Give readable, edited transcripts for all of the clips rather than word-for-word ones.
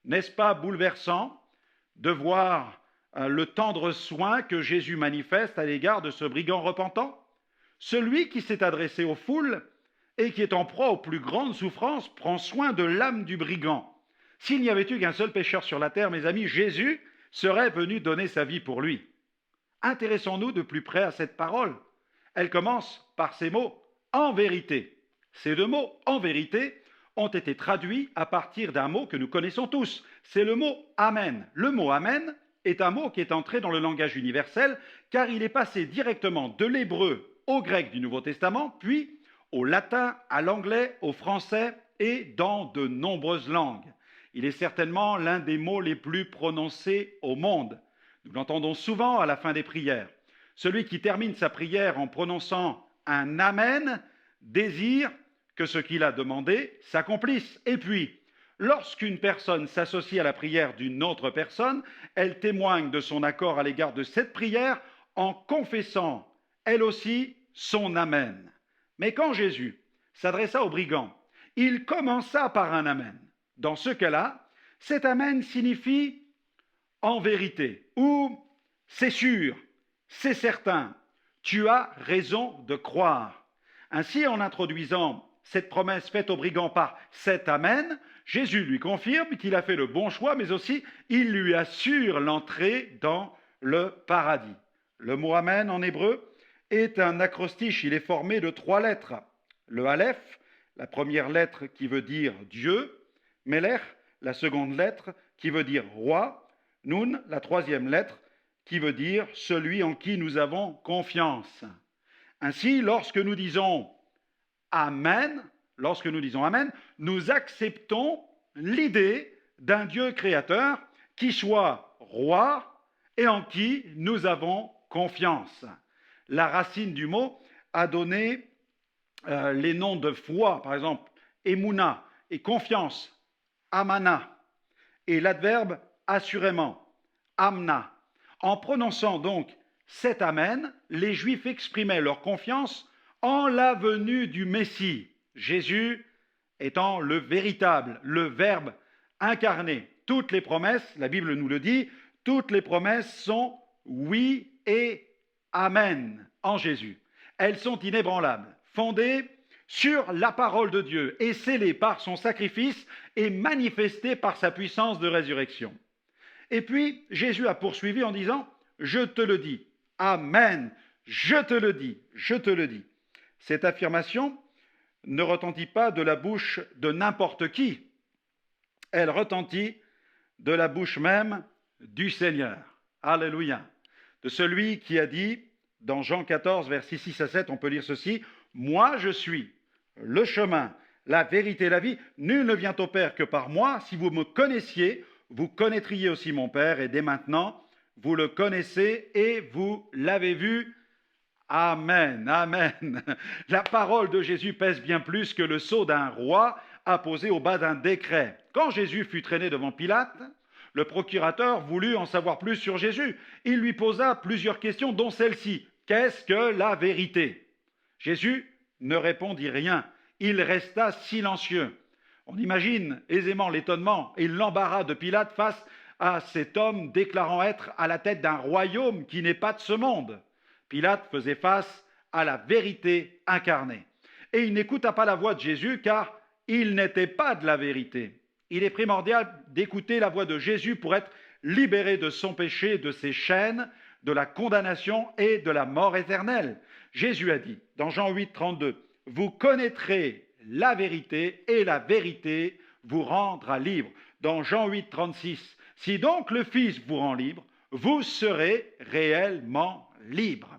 N'est-ce pas bouleversant de voir le tendre soin que Jésus manifeste à l'égard de ce brigand repentant? Celui qui s'est adressé aux foules et qui est en proie aux plus grandes souffrances prend soin de l'âme du brigand. S'il n'y avait eu qu'un seul pécheur sur la terre, mes amis, Jésus serait venu donner sa vie pour lui. Intéressons-nous de plus près à cette parole. Elle commence par ces mots « en vérité ». Ces deux mots « en vérité » ont été traduits à partir d'un mot que nous connaissons tous. C'est le mot « amen ». Le mot « amen » est un mot qui est entré dans le langage universel car il est passé directement de l'hébreu au grec du Nouveau Testament, puis au latin, à l'anglais, au français et dans de nombreuses langues. Il est certainement l'un des mots les plus prononcés au monde. Nous l'entendons souvent à la fin des prières. Celui qui termine sa prière en prononçant un amen désire que ce qu'il a demandé s'accomplisse. Et puis, lorsqu'une personne s'associe à la prière d'une autre personne, elle témoigne de son accord à l'égard de cette prière en confessant, elle aussi, son amen. Mais quand Jésus s'adressa aux brigands, il commença par un amen. Dans ce cas-là, cet amen signifie en vérité ou c'est sûr, c'est certain, tu as raison de croire. Ainsi, en introduisant cette promesse faite aux brigands par cet amen, Jésus lui confirme qu'il a fait le bon choix, mais aussi il lui assure l'entrée dans le paradis. Le mot amen en hébreu est un acrostiche, il est formé de 3 lettres. Le aleph, la première lettre qui veut dire Dieu, Melech, la seconde lettre qui veut dire roi, Nun, la troisième lettre qui veut dire celui en qui nous avons confiance. Ainsi, lorsque nous disons Amen, nous acceptons l'idée d'un Dieu créateur qui soit roi et en qui nous avons confiance. La racine du mot a donné les noms de foi, par exemple, Emouna et confiance, Amana, et l'adverbe assurément, Amna. En prononçant donc cet Amen, les Juifs exprimaient leur confiance en la venue du Messie, Jésus étant le véritable, le Verbe incarné. Toutes les promesses, la Bible nous le dit, toutes les promesses sont oui et Amen en Jésus. Elles sont inébranlables, fondées sur la parole de Dieu et scellées par son sacrifice et manifestées par sa puissance de résurrection. Et puis, Jésus a poursuivi en disant « Je te le dis, Amen, je te le dis, je te le dis ». Cette affirmation ne retentit pas de la bouche de n'importe qui, elle retentit de la bouche même du Seigneur. Alléluia. De celui qui a dit, dans Jean 14, versets 6 à 7, on peut lire ceci, « Moi je suis le chemin, la vérité et la vie. Nul ne vient au Père que par moi. Si vous me connaissiez, vous connaîtriez aussi mon Père. Et dès maintenant, vous le connaissez et vous l'avez vu. » Amen, amen. La parole de Jésus pèse bien plus que le sceau d'un roi apposé au bas d'un décret. Quand Jésus fut traîné devant Pilate, le procurateur voulut en savoir plus sur Jésus. Il lui posa plusieurs questions, dont celle-ci. Qu'est-ce que la vérité? Jésus ne répondit rien. Il resta silencieux. On imagine aisément l'étonnement et l'embarras de Pilate face à cet homme déclarant être à la tête d'un royaume qui n'est pas de ce monde. Pilate faisait face à la vérité incarnée. Et il n'écouta pas la voix de Jésus car il n'était pas de la vérité. Il est primordial d'écouter la voix de Jésus pour être libéré de son péché, de ses chaînes, de la condamnation et de la mort éternelle. Jésus a dit dans Jean 8, 32, « Vous connaîtrez la vérité et la vérité vous rendra libre. » Dans Jean 8, 36, « Si donc le Fils vous rend libre, vous serez réellement libre. »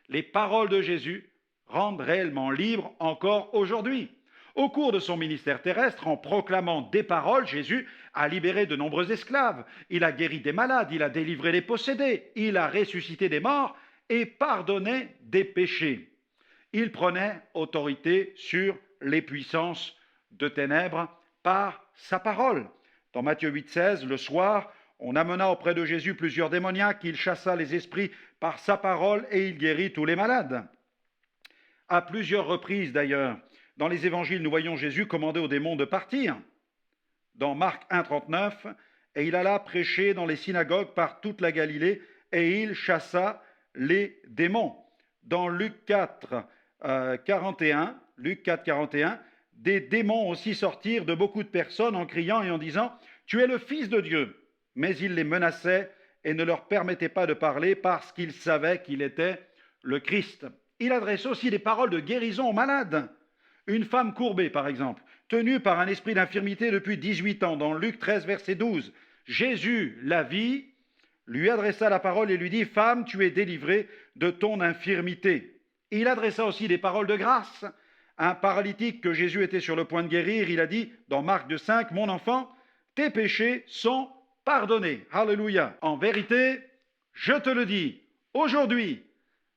Les paroles de Jésus rendent réellement libre encore aujourd'hui. Au cours de son ministère terrestre, en proclamant des paroles, Jésus a libéré de nombreux esclaves. Il a guéri des malades, il a délivré les possédés, il a ressuscité des morts et pardonné des péchés. Il prenait autorité sur les puissances de ténèbres par sa parole. Dans Matthieu 8, 16, le soir, on amena auprès de Jésus plusieurs démoniaques, il chassa les esprits par sa parole et il guérit tous les malades. À plusieurs reprises d'ailleurs, dans les évangiles, nous voyons Jésus commander aux démons de partir. Dans Marc 1, 39, Et il alla prêcher dans les synagogues par toute la Galilée, et il chassa les démons. Dans Luc 4, 41, des démons aussi sortirent de beaucoup de personnes en criant et en disant « Tu es le Fils de Dieu ». Mais il les menaçait et ne leur permettait pas de parler parce qu'ils savaient qu'il était le Christ. Il adressait aussi des paroles de guérison aux malades. Une femme courbée, par exemple, tenue par un esprit d'infirmité depuis 18 ans, dans Luc 13, verset 12. Jésus la vit, lui adressa la parole et lui dit « Femme, tu es délivrée de ton infirmité ». Il adressa aussi des paroles de grâce. Un paralytique que Jésus était sur le point de guérir, il a dit dans Marc 2,5 « Mon enfant, tes péchés sont pardonnés. » Alléluia. En vérité, je te le dis, aujourd'hui,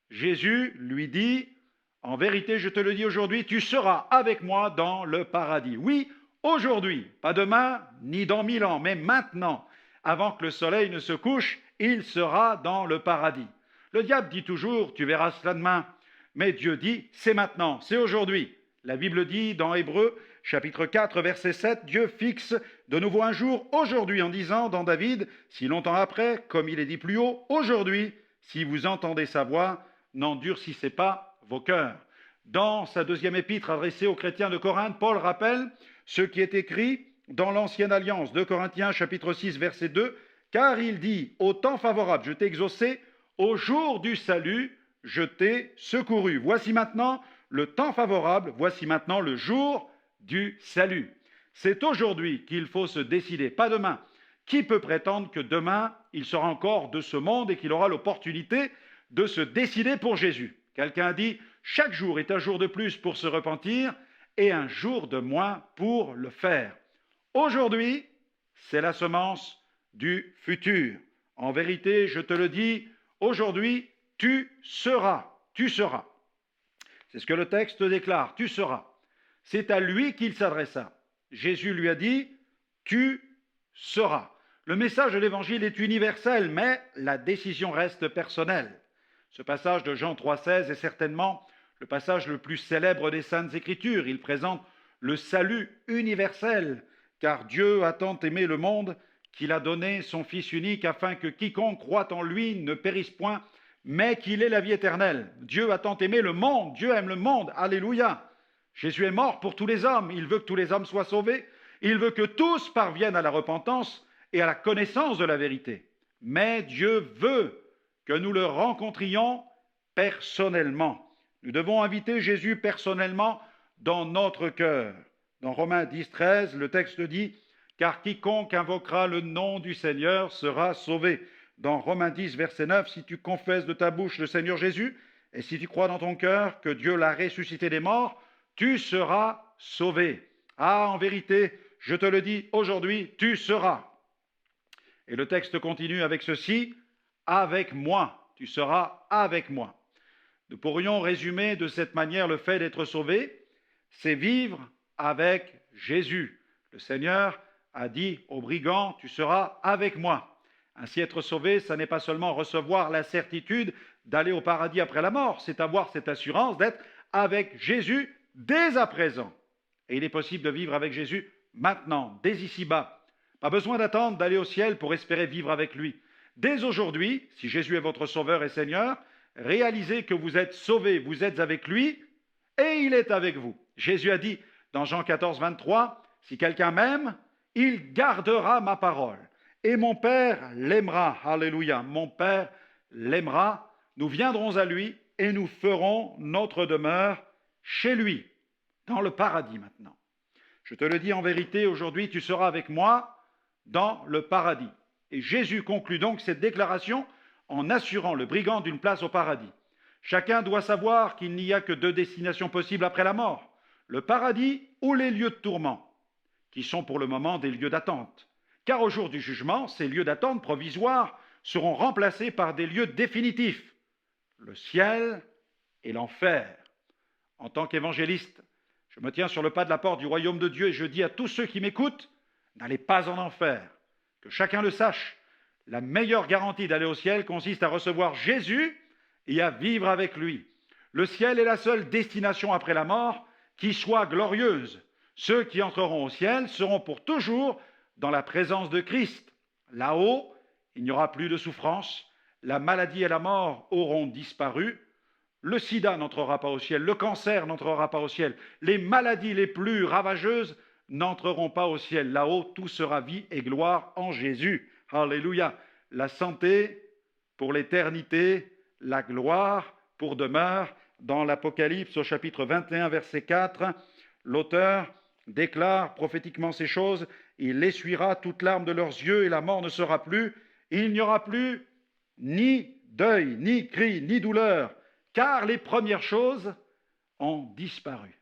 Jésus lui dit « En vérité, je te le dis aujourd'hui, tu seras avec moi dans le paradis. » Oui, aujourd'hui, pas demain, ni dans 1000 ans, mais maintenant, avant que le soleil ne se couche, il sera dans le paradis. Le diable dit toujours « Tu verras cela demain ». Mais Dieu dit « C'est maintenant, c'est aujourd'hui ». La Bible dit dans Hébreux, chapitre 4, verset 7, Dieu fixe de nouveau un jour aujourd'hui en disant dans David, si longtemps après, comme il est dit plus haut, aujourd'hui, si vous entendez sa voix, n'endurcissez pas vos cœurs. Dans sa deuxième épître adressée aux chrétiens de Corinthe, Paul rappelle ce qui est écrit dans l'Ancienne Alliance, 2 Corinthiens chapitre 6, verset 2, car il dit, au temps favorable, je t'ai exaucé, au jour du salut, je t'ai secouru. Voici maintenant le temps favorable, voici maintenant le jour du salut. C'est aujourd'hui qu'il faut se décider, pas demain. Qui peut prétendre que demain, il sera encore de ce monde et qu'il aura l'opportunité de se décider pour Jésus? Quelqu'un dit, chaque jour est un jour de plus pour se repentir et un jour de moins pour le faire. Aujourd'hui, c'est la semence du futur. En vérité, je te le dis, aujourd'hui, tu seras. C'est ce que le texte déclare, tu seras. C'est à lui qu'il s'adressa. Jésus lui a dit, tu seras. Le message de l'Évangile est universel, mais la décision reste personnelle. Ce passage de Jean 3,16 est certainement le passage le plus célèbre des Saintes Écritures. Il présente le salut universel, car Dieu a tant aimé le monde qu'il a donné son Fils unique afin que quiconque croit en lui ne périsse point, mais qu'il ait la vie éternelle. Dieu a tant aimé le monde, Dieu aime le monde, alléluia. Jésus est mort pour tous les hommes, il veut que tous les hommes soient sauvés, il veut que tous parviennent à la repentance et à la connaissance de la vérité. Mais Dieu veut que nous le rencontrions personnellement. Nous devons inviter Jésus personnellement dans notre cœur. Dans Romains 10, 13, le texte dit « Car quiconque invoquera le nom du Seigneur sera sauvé ». Dans Romains 10, verset 9, « Si tu confesses de ta bouche le Seigneur Jésus, et si tu crois dans ton cœur que Dieu l'a ressuscité des morts, tu seras sauvé. » Ah, en vérité, je te le dis, aujourd'hui, tu seras. Et le texte continue avec ceci, « Avec moi, tu seras avec moi. » Nous pourrions résumer de cette manière le fait d'être sauvé, c'est vivre avec Jésus. Le Seigneur a dit aux brigands, « Tu seras avec moi. » Ainsi, être sauvé, ça n'est pas seulement recevoir la certitude d'aller au paradis après la mort, c'est avoir cette assurance d'être avec Jésus dès à présent. Et il est possible de vivre avec Jésus maintenant, dès ici-bas. Pas besoin d'attendre d'aller au ciel pour espérer vivre avec lui. Dès aujourd'hui, si Jésus est votre Sauveur et Seigneur, réalisez que vous êtes sauvés, vous êtes avec lui et il est avec vous. Jésus a dit dans Jean 14, 23, « Si quelqu'un m'aime, il gardera ma parole. Et mon Père l'aimera. » Alléluia. Mon Père l'aimera. Nous viendrons à lui et nous ferons notre demeure chez lui, dans le paradis maintenant. Je te le dis en vérité, aujourd'hui, tu seras avec moi dans le paradis. Et Jésus conclut donc cette déclaration en assurant le brigand d'une place au paradis. Chacun doit savoir qu'il n'y a que deux destinations possibles après la mort, le paradis ou les lieux de tourment, qui sont pour le moment des lieux d'attente. Car au jour du jugement, ces lieux d'attente provisoires seront remplacés par des lieux définitifs, le ciel et l'enfer. En tant qu'évangéliste, je me tiens sur le pas de la porte du royaume de Dieu et je dis à tous ceux qui m'écoutent, n'allez pas en enfer. Que chacun le sache, la meilleure garantie d'aller au ciel consiste à recevoir Jésus et à vivre avec lui. Le ciel est la seule destination après la mort qui soit glorieuse. Ceux qui entreront au ciel seront pour toujours dans la présence de Christ. Là-haut, il n'y aura plus de souffrance, la maladie et la mort auront disparu, le sida n'entrera pas au ciel, le cancer n'entrera pas au ciel, les maladies les plus ravageuses n'entreront pas au ciel. Là-haut, tout sera vie et gloire en Jésus. Alléluia. La santé pour l'éternité, la gloire pour demeure. Dans l'Apocalypse au chapitre 21, verset 4, l'auteur déclare prophétiquement ces choses. Il essuiera toute larme de leurs yeux et la mort ne sera plus. Il n'y aura plus ni deuil, ni cri, ni douleur, car les premières choses ont disparu.